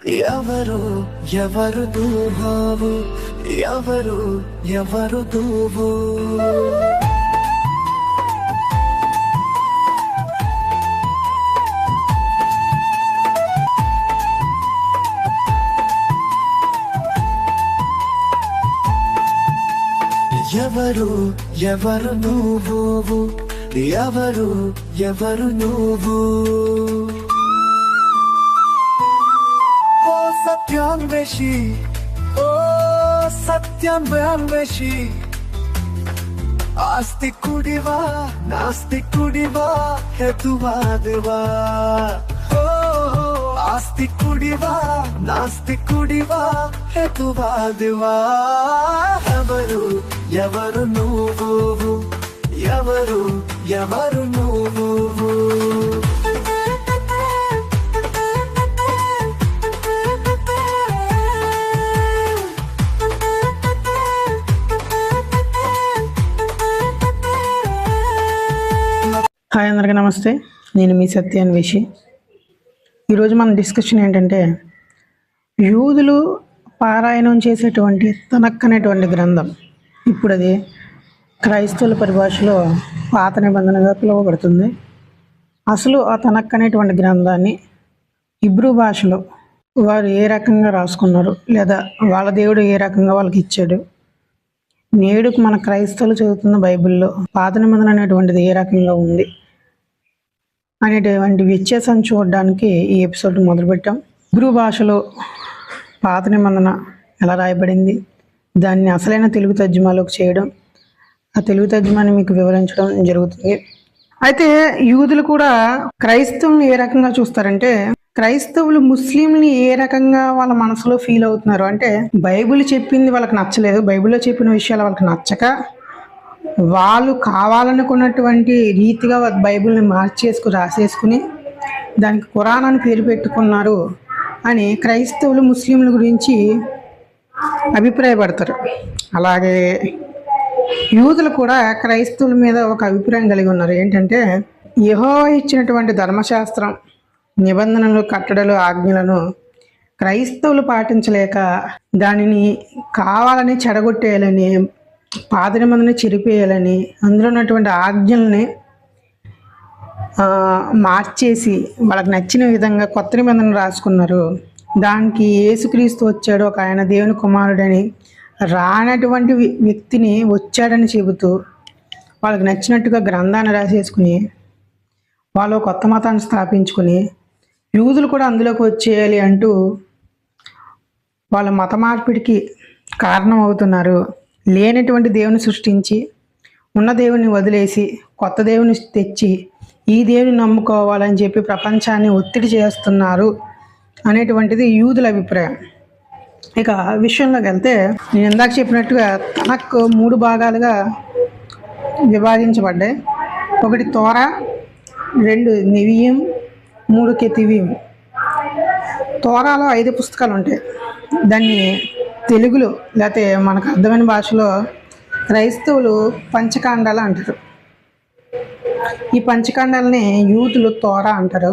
ఎవరు ఎవరు నువ్వు, ఎవరు ఎవరు నువ్వు. ఎవరు ఎవరు నువ్వు, ఎవరు ఎవరు నువ్వు. ఓ సత్యాన్వేషి, ఓ సత్యాన్వేషి, ఆస్తికుడివా నాస్తికుడివా హేతువాదివా. ఆస్తికుడివా నాస్తికుడివా హేతువాదివా. ఎవరు ఎవరు నువ్వు, ఎవరు ఎవరు నువ్వు. హాయ్ అందరికీ నమస్తే, నేను మీ సత్యాన్వేషి. ఈరోజు మన డిస్కషన్ ఏంటంటే, యూదులు పారాయణం చేసేటువంటి తనక్ అనేటువంటి గ్రంథం ఇప్పుడు అది క్రైస్తవుల పరిభాషలో పాత నిబంధనగా పిలువబడుతుంది. అసలు ఆ తనక్ అనేటువంటి గ్రంథాన్ని హిబ్రూ భాషలో వారు ఏ రకంగా రాసుకున్నారు, లేదా వాళ్ళ దేవుడు ఏ రకంగా వాళ్ళకి ఇచ్చాడు, నేడుకు మన క్రైస్తవులు చదువుతున్న బైబిల్లో పాత నిబంధన అనేటువంటిది ఏ రకంగా ఉంది అనేటువంటి వ్యత్యాసాన్ని చూడడానికి ఈ ఎపిసోడ్ మొదలుపెట్టాం. హిబ్రూ భాషలో పాత నిబంధన ఎలా రాయబడింది, దాన్ని అసలైన తెలుగు తర్జుమాలోకి చేయడం, ఆ తెలుగు తర్జుమాని మీకు వివరించడం జరుగుతుంది. అయితే యూదులు కూడా క్రైస్తవుల్ని ఏ రకంగా చూస్తారంటే, క్రైస్తవులు ముస్లింని ఏ రకంగా వాళ్ళ మనసులో ఫీల్ అవుతున్నారు అంటే, బైబిల్ చెప్పింది వాళ్ళకి నచ్చలేదు, బైబిల్లో చెప్పిన విషయాలు వాళ్ళకి నచ్చక వాళ్ళు కావాలనుకున్నటువంటి రీతిగా బైబిల్ని రాసేసుకుని దానికి ఖురాన్ అని పేరు పెట్టుకున్నారు అని క్రైస్తవులు ముస్లింల గురించి అభిప్రాయపడతారు. అలాగే యూదులు కూడా క్రైస్తవుల మీద ఒక అభిప్రాయం కలిగి ఉన్నారు. ఏంటంటే, యెహోవా ఇచ్చినటువంటి ధర్మశాస్త్రం, నిబంధనలు, కట్టడలు, ఆజ్ఞలను క్రైస్తవులు పాటించలేక దానిని కావాలని చెడగొట్టేయాలని, పాత నిబంధనని చెరిపేయాలని, అందులో ఉన్నటువంటి ఆజ్ఞల్ని మార్చేసి వాళ్ళకి నచ్చిన విధంగా కొత్త నిబంధనలు రాసుకున్నారు. దానికి యేసుక్రీస్తు వచ్చాడు, ఒక ఆయన దేవుని కుమారుడని, రానటువంటి వ్యక్తిని వచ్చాడని చెబుతూ వాళ్ళకి నచ్చినట్టుగా గ్రంథాన్ని రాసేసుకుని వాళ్ళు కొత్త మతాన్ని స్థాపించుకుని యూదులు కూడా అందులోకి వచ్చేయాలి అంటూ వాళ్ళ మత మార్పిడికి కారణం అవుతున్నారు. లేనటువంటి దేవుని సృష్టించి ఉన్న దేవుని వదిలేసి కొత్త దేవుని తెచ్చి ఈ దేవుని నమ్ముకోవాలని చెప్పి ప్రపంచాన్ని ఒత్తిడి చేస్తున్నారు అనేటువంటిది యూదుల అభిప్రాయం. ఇక విషయంలోకి వెళ్తే, నేను ఇందాక చెప్పినట్టుగా తనకు 3 భాగాలుగా విభాగించబడ్డాయి. 1 తోరా, 2 నెవియం, 3 కెతివీం. తోరాలో 5 పుస్తకాలు ఉంటాయి. దాన్ని తెలుగులో లేకపోతే మనకు అర్థమైన భాషలో క్రైస్తవులు పంచకాండాలు అంటారు. ఈ పంచకాండాలని యూదులు తోరా అంటారు.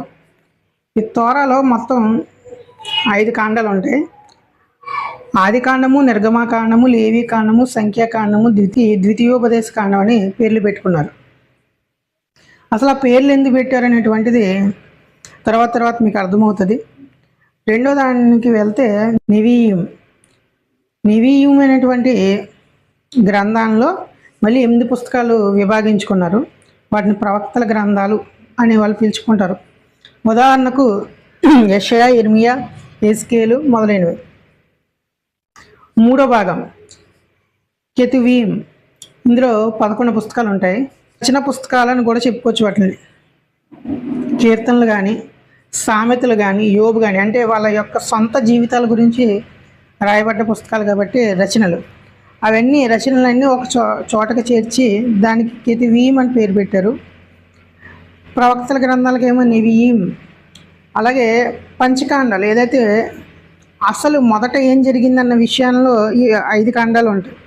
ఈ తోరాలో మొత్తం 5 కాండాలు ఉంటాయి. ఆదికాండము, నిర్గమాకాండము, లేవీకాండము, సంఖ్యాకాండము, ద్వితీయోపదేశ కాండం అని పేర్లు పెట్టుకున్నారు. అసలు ఆ పేర్లు ఎందుకు పెట్టారనేటువంటిది తర్వాత మీకు అర్థమవుతుంది. రెండో దానికి వెళ్తే నెవీయం అనేటువంటి గ్రంథంలో మళ్ళీ 8 పుస్తకాలు విభాగించుకున్నారు. వాటిని ప్రవక్తల గ్రంథాలు అని వాళ్ళు పిలుచుకుంటారు. ఉదాహరణకు యెషయా, ఇర్మియా, ఎజ్కేలు మొదలైనవి. 3వ భాగం కెతువీం. ఇందులో 11 పుస్తకాలు ఉంటాయి. చిన్న పుస్తకాలను కూడా చెప్పుకోవచ్చు. వాటిని కీర్తనలు కానీ, సామెతలు కానీ, యోబు కానీ, అంటే వాళ్ళ యొక్క సొంత జీవితాల గురించి రాయబడ్డ పుస్తకాలు కాబట్టి రచనలు. అవన్నీ రచనలన్నీ ఒక చోటకు చేర్చి దానికి కెతువీం అని పేరు పెట్టారు. ప్రవక్తల గ్రంథాలకేమో నెవియీం. అలాగే పంచకాండాలు, ఏదైతే అసలు మొదట ఏం జరిగిందన్న విషయంలో ఈ 5 కాండాలు ఉంటాయి.